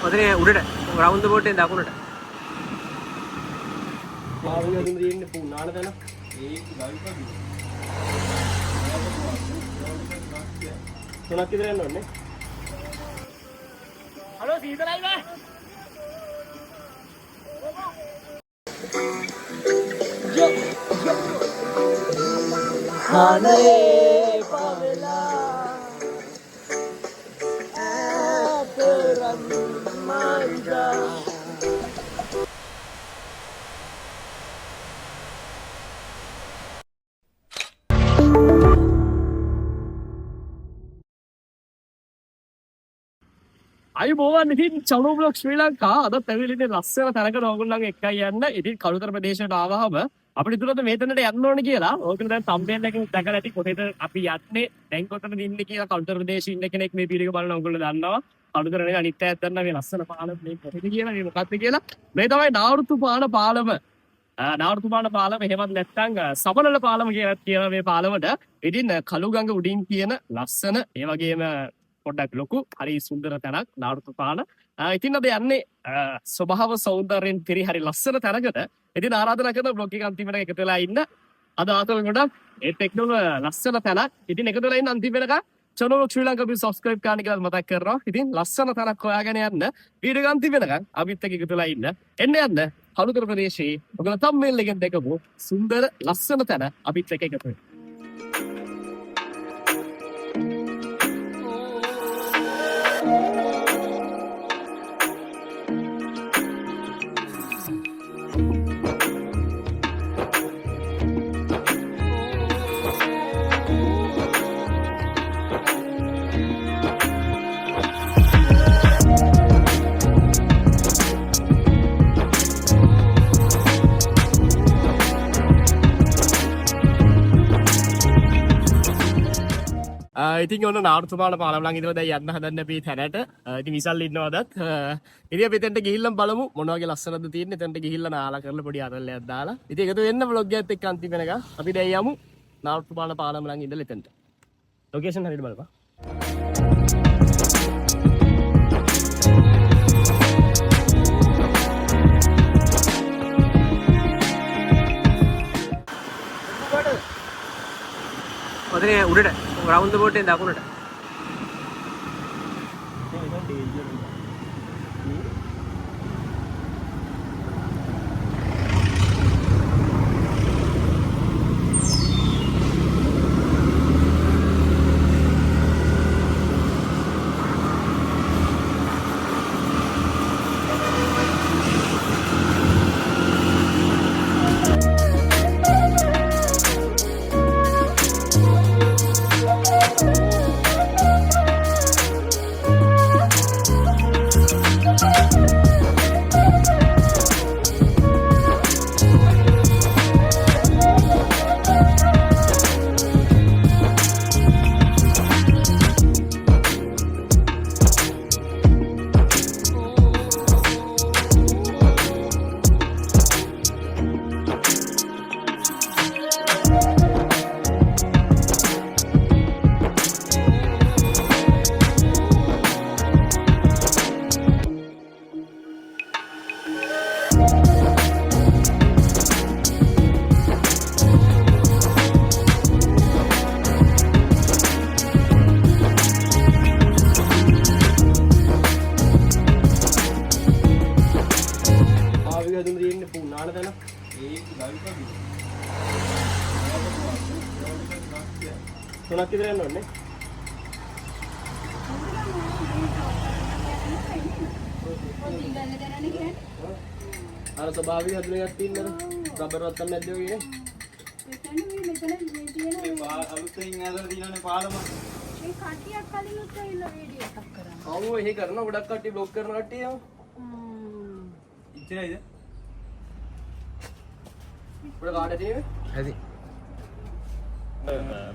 ඔතන උඩට round boat එකෙන් දකුණට. ආවෙ අදින් දෙන්නේ පුණාන තැන. ඒක ගල්පදි. තුනක් විතර යන්න ඕනේ. හලෝ සීතලයි නේ. හනේ පවෙලා ආතරම් මන්දා අයිබෝවන් ඉතින් චලෝ බ්ලොග් ශ්‍රී ලංකා අදත් ඇවිල්ලා ඉන්නේ ලස්සන තැනකට ඕගොල්ලන්ගේ එක්කයි යන්න. ඉතින් කළුතර ප්‍රදේශයට ආවහම අපිට ඉතුරුද මේතනට යන්න ඕනේ කියලා. ඕකෙන් දැන් තම්බෙන් එකකින් දැකලා ඇති කොහෙද අපි යන්නේ. දැන් කොතනද ඉන්නේ කියලා කළුතර ප්‍රදේශයේ ඉන්න කෙනෙක් මේ වීඩියෝ එක බලන ඕගොල්ලෝ දන්නවා. කළුතර නේ අනිත් අයත් දන්නා මේ ලස්සන පාලම මේ කොහෙද කියලා මේ මොකක්ද කියලා. මේ තමයි නාවෘතුපාන පාලම. නාවෘතුපාන පාලම එහෙමත් නැත්නම් සබනල පාලම කියලා කියන මේ පාලමට ඉතින් කළුගඟ උඩින් කියන ලස්සන ඒ වගේම පොඩ්ඩක් ලොකු හරි සුන්දර තැනක් නාවෘතුපාන. ඉතින් අද යන්නේ ස්වභාව සෞන්දර්යයෙන් පිරි හරි ලස්සන තැනකට. ඉතින් ආරාධනා කරන බ්ලොග් එක අන්තිම වෙනකන් එකතු වෙලා ඉන්න. අද ආතල් ගොඩක් ඒත් එක්කම ලස්සන තැනක්. ඉතින් එකතු වෙලා ඉන්න අන්තිම වෙනකන් channel ශ්‍රී ලංකා අපි subscribe කරන්න කියලා මතක් කරනවා. ඉතින් ලස්සන තැනක් හොයාගෙන යන්න. වීඩියෝ එක අන්තිම වෙනකන් අපිත් එක්ක එකතු වෙලා ඉන්න. එන්න කළුතර ප්‍රදේශයේ ඔයගොල්ලෝ thumbnail එකෙන් දැකපු සුන්දර ලස්සන තැන අපිත් එක්ක එකතු වෙන්න. ඉතින් ඔන්න නාවෘතුපාන පාලම ළඟ ඉඳලා දැන් යන්න හදන්න අපි තැනට. ඉතින් විසල් ඉන්නවදත්. ඉතින් අපි එතනට ගිහිල්ලා බලමු මොන වගේ ලස්සනද තියෙන්නේ. එතනට ගිහිල්ලා නාලා කරලා පොඩි අරල්ලයක් දාලා. ඉතින් එකතු වෙන්න vlog එකත් එක්ක අන්තිම වෙනකන් අපි දැන් යමු නාවෘතුපාන පාලම ළඟ ඉඳලා එතනට. ලොකේෂන් හරියට බලපන්. ඔතන උඩට රවුන්ඩ් බෝට් එකෙන් දකුණට. අදින් දෙන්නේ පුණාන තැන. ඒක ගල්පදි. තුනක් විතර යන්න ඕනේ. අර ස්වභාවික අදිනයක් තියෙනවද? රබර් වත්තක් නැද්ද ඔය කියන්නේ? මේ අලුතෙන් ඇදලා තියෙනනේ පාලම. ඒ කට්ටියක් කලිනුත් ඇවිල්ලා වීඩියෝ එකක් කරා. ඔව් එහෙ කරනවා ගොඩක් කට්ටිය බ්ලොග් කරන කට්ටිය යම. ඉච්චරයිද? පොඩ කාඩ තියෙන්නේ? ඇති.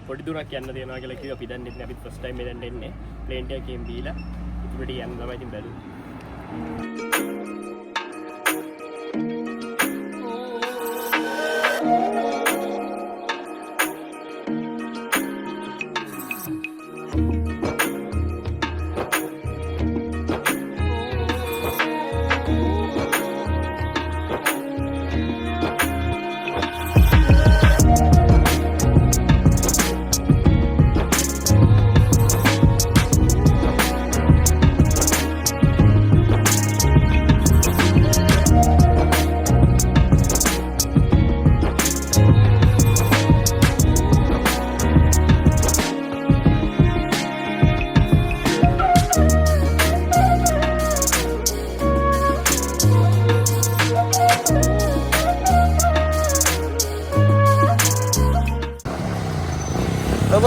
පොඩි දුරක් යන්න දෙනවා කියලා කිව්වා අපි දැන් ඉන්නේ අපිත් ෆස්ට් ටයිම් මෙතෙන්ට එන්නේ. ප්ලේන් එකකින් බීලා ඉතින් යන්න තමයි ඉතින් බැලුවේ.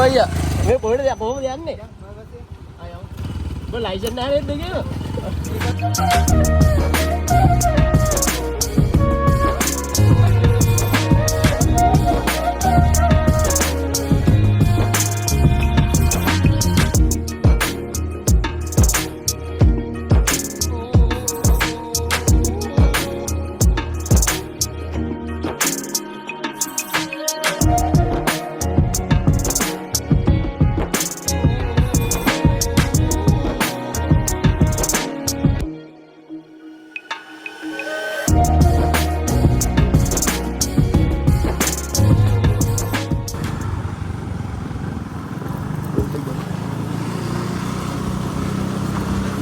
අයියා මේ පොඩි දෙයක් කොහොමද යන්නේ? ඔබ ලයිසන් නැහැ නේද කියලා?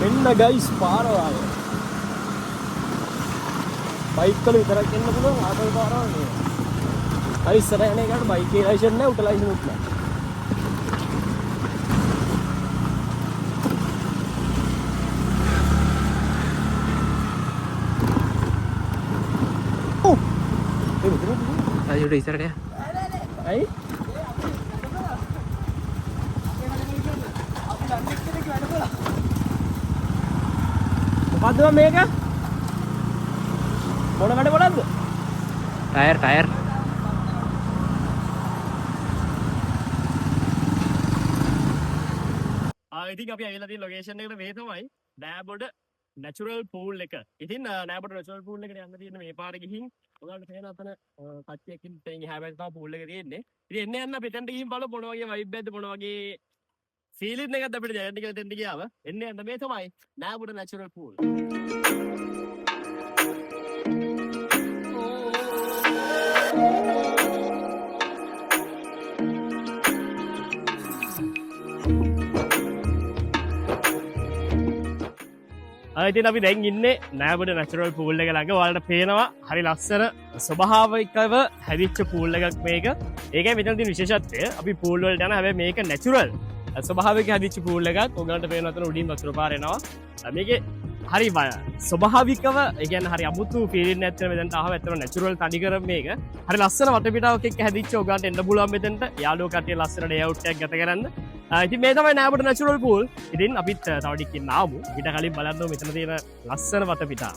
මෙන්න ගයිස් පාරවල් බයික් වල විතරක් එන්න පුළුවන් ආතල් පාරවල් නේ. අර ඉස්සර යන එකට බයික් එකේ ලයිසන් නැහැ උට ලයිසන් උත් නැහැ. ඔව් අයියෝ ඉස්සරට යා. අයි මොකද්ද මේක? මොන වැඩ මොකද්ද? ටයර්. ඉතින් අපි ඇවිල්ලා තියෙන ලොකේෂන් එකට මේ තමයි නෑබොඩ නැචරල් පූල් එක. ඉතින් නෑබොඩ නැචරල් පූල් එකට යන්න තියෙන මේ පාරේ ගිහින් ඔයාලට පේන අතන කච්චියකින් තෙන් හැබැයි තමයි පූල් එක තියෙන්නේ. ඉතින් එන්න අපි එතනට ගිහින් බලමු මොන වගේ වයිබ් එකක්ද මොන වගේ ෆීලින් එකක්ද අපිට දැනෙන්න කියලා එතනට ගියාම. එන්න මේ තමයි නෑබොඩ නැචරල් පූල්. ඉතින් අපි දැන් ඉන්නේ නෑබොඩ නැචරල් පූල් එක ළඟ. ඔයාලට පේනවා හරි ලස්සන ස්වභාවිකව හැදිච්ච පූල් එකක් මේක. ඒකයි මෙතන තියෙන විශේෂත්වය. අපි පූල් වලට යන හැබැයි මේක නැචරල් ස්වභාවික හැදිච්ච පූල් එකක්. ඔයාලට පේනවා අතන උඩින් වතුර පාර එනවා. මේකේ හරි ස්වභාවිකව ඒ කියන්නේ හරි අමුතු ෆීලින් එකක් තියෙන මෙතනට ආවම ඇත්තම නැචරල් තනිකර මේක. හරි ලස්සන වටපිටාවක් එක්ක හැදිච්ච ඔයාලට එන්න පුළුවන් මෙතනට. යාළුවෝ කට්ටිය ලස්සන ඩේ අවුට් එකක් ගත කරන්න. ඉතින් මේ තමයි නෑබොඩ නැචරල් පූල්. ඉතින් අපිත් තව ටිකකින් ආවමු. ඊට කලින් බලන්න මෙතන තියෙන ලස්සන වටපිටාව.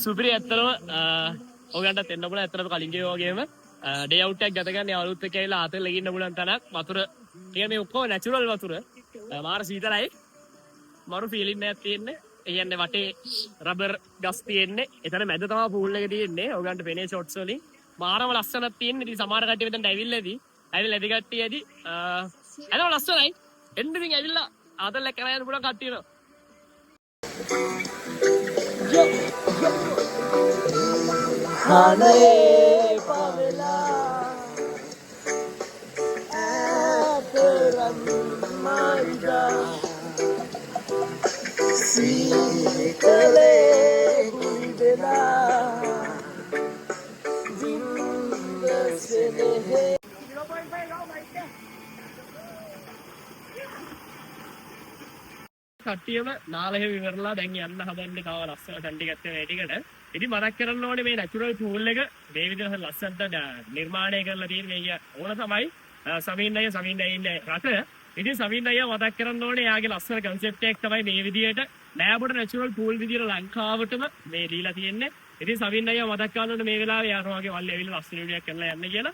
සුපිරි ඇත්තටම ඔයගන්ටත් එන්න පුළුවන්. ඇත්තටම කලින් ගේ වගේම ඩේ අවුට් එකක් ගත ගන්න යාළුවොත් එක්ක ඇවිල්ලා ආතල් එකේ ඉන්න පුළුවන් තැනක්. වතුර කියන්නේ මේ ඔක්කොම නැචරල් වතුර. මාර සීතලයි. මරු ෆීලින් එකක් තියෙන්නේ. ඒ කියන්නේ වටේ රබර් ගස් තියෙන්නේ. එතන මැද තමයි පූල් එක තියෙන්නේ. ඔයගන්ට පෙනේ ෂොට්ස් වලින් මාරම ලස්සනක් තියෙන්නේ. ඉතින් සමහර කට්ටිය මෙතනට ඇවිල්ලාදී ඇවිල්ලා එදි කට්ටියදී එතන ලස්සනයි. එන්න ඉතින් ඇවිල්ලා ආතල් එක කරගෙන යන්න පුළුවන් කට්ටිය නෝ. Hane pavela aperam manja sikale kuidela jindasene කට්ටියම නාලහෙ විවරලා දැන් යන්න හදන්නේ තව ලස්සන තැන් ටිකක් තියෙන ඒටිකට. ඉතින් මතක් කරන්න ඕනේ මේ නැචරල් පූල් එක මේ විදිහට ලස්සනට නිර්මාණය කරලා තියෙන මේක ඕන තමයි සමීන් අය ඉන්නේ රට. ඉතින් සමීන් අය මතක් කරන්න ඕනේ යාගේ ලස්සන කන්සෙප්ට් එකක් තමයි මේ විදියට නෑබොඩ නැචරල් පූල් විදියට ලංකාවටම මේ දීලා තියෙන්නේ. ඉතින් සමීන් අය මතක් කරන්න ඕනේ මේ වෙලාවේ යනවා වගේ වල්ලේ ඇවිල්ලා ලස්සන වීඩියෝ එකක් කරලා යන්න කියලා.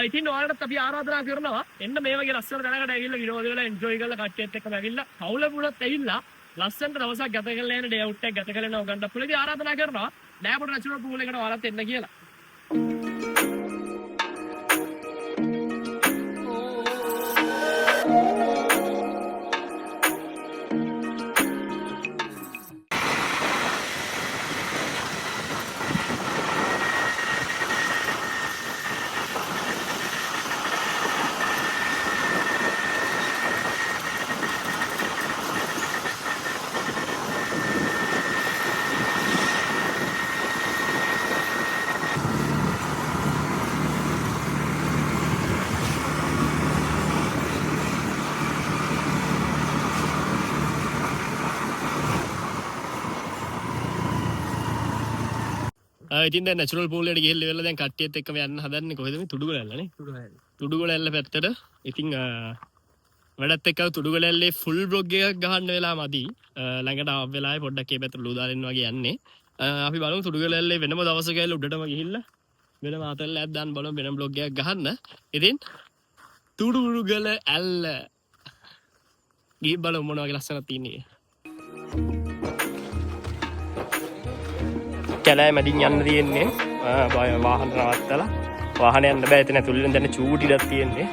ඉතින් ඔයාලට අපි ආරාධනා කරනවා එන්න මේ වගේ ලස්සන තැනකට ඇවිල්ලා විනෝද වෙලා එන්ජොයි කරලා කට්ටියත් එක්කම ඇවිල්ලා කවුල පුලත් ඇවිල්ලා ලස්සනට දවසක් ගත කරලා යන ඩේ අවුට් එකක් ගත කරලා යන ඔයගන්ට පුළුවන් ආරාධනා කරනවා නෑබොඩ නැචරල් පූල් එකට ඔයාලත් එන්න කියලා. ඉතින් දැන් නැචරල් පූල් එකට ගිහිල්ලා ඉවරලා දැන් කට්ටියත් එක්කම යන්න හදන්නේ කොහෙද මේ තුඩුගලල්ලනේ තුඩුගලල්ල පැත්තට. ඉතින් වැඩත් එක්ක තුඩුගලල්ලේ ෆුල් බ්ලොග් එකක් ගහන්න වෙලා මදි. ළඟට ආව වෙලාවේ පොඩ්ඩක් මේ පැත්තට ලූ දාලා ඉන්න වගේ යන්නේ. අපි බලමු තුඩුගලල්ලේ වෙනම දවසක ගිහලා උඩටම ගිහිල්ලා වෙනම අතල්ලයක් දාන්න බලමු වෙනම බ්ලොග් එකක් ගහන්න. ඉතින් තුඩුගල ඇල්ල ගිහින් බලමු මොනවා වගේ ලස්සනක් තියෙන්නේ. කැලෑ මැදින් යන්න තියෙන්නේ වාහන නවත්තලා වාහන යන්න බෑ එතන ඇතුළෙන් දැන් චූටි ඉඩක් තියෙන්නේ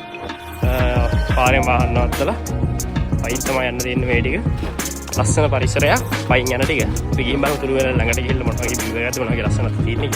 පාරෙන් වාහන නවත්තලා පයින් තමයි යන්න තියෙන්නේ මේ ටික ලස්සන පරිසරයක් පයින් යන ටික අපි ගිහින් බලමු තුරු වෙලා ළඟට ගිහිල්ලා මොනවා වගේ බිව් එකක්ද මොනවා වගේ ලස්සනක් තියෙන්නේ.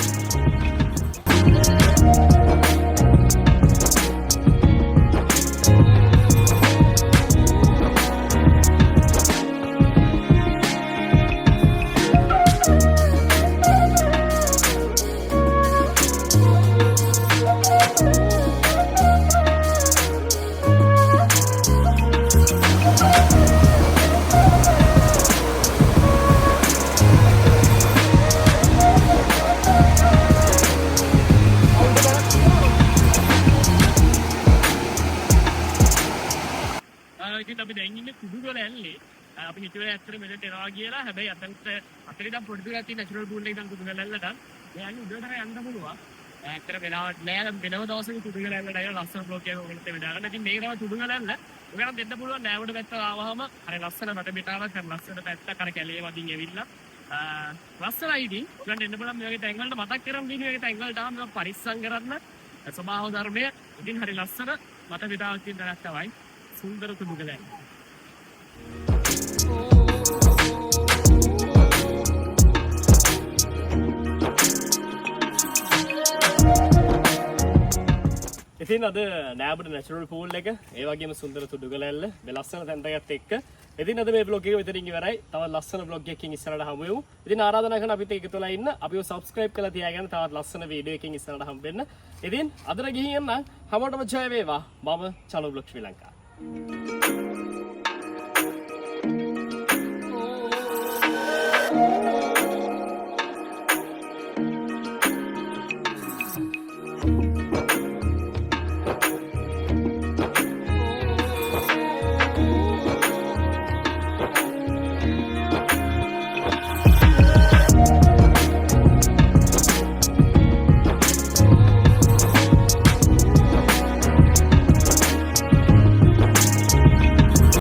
ඉතින් අපි දැන් ඉන්නේ කුඩුගල ඇල්ලේ. අපි හිතුවේ ඇත්තට මෙතනට එනවා කියලා. හැබැයි අතන්ට ඉඳන් පොඩි දුරක් තියෙන නැචරල් පූල් එකේ ඉඳන් කුඩුගල ඇල්ලට යන්නේ උඩට යන්න පුළුවන්. ඇත්තට වෙලාවට නෑ වෙනම දවසක කුඩුගල ඇල්ලට අය ලස්සන බ්ලොග් එකක් ඔයගොල්ලෝ දෙන්න දාගන්න. ඉතින් මේක තමයි කුඩුගල ඇල්ල. ඔයගොල්ලන් දෙන්න පුළුවන් නෑවඩ පැත්ත ආවහම අර ලස්සන රට පිටාවක් අර ලස්සන පැත්තක් අර කැලේ වදින් ඇවිල්ලා ලස්සනයි ඉතින්. ඔයගොල්ලන් දෙන්න බලන්න මේ වගේ තැන් වලට මතක් කරන් දීන මේ තැන් වලට ආවම පරිස්සම් කරන්න. ස්වභාව ධර්මය ඉතින් හරි ලස්සන මත පිටාවක් තියෙන තැනක් තමයි. सुंदर කුඩුගල ඇල්ල. ඉතින් අද නෑබඩ නැචරල් පූල් එක ඒ වගේම සුන්දර තුඩුගල ඇල්ල මේ ලස්සන තැනකට එක්ක ඉතින් අද මේ බ්ලොග් එක විතරින් ඉවරයි. තවත් ලස්සන බ්ලොග් එකකින් ඉස්සරහට හමු වෙමු. ඉතින් ආරාධනා කරන අපිත් එකතු වෙලා ඉන්න. අපිව subscribe කරලා තියාගන්න තවත් ලස්සන වීඩියෝ එකකින් ඉස්සරහට හම්බ වෙන්න. ඉතින් අදට ගිහින් යන්න හැමෝටම ජය වේවා. මම චලෝ බ්ලොග් ශ්‍රී ලංකා.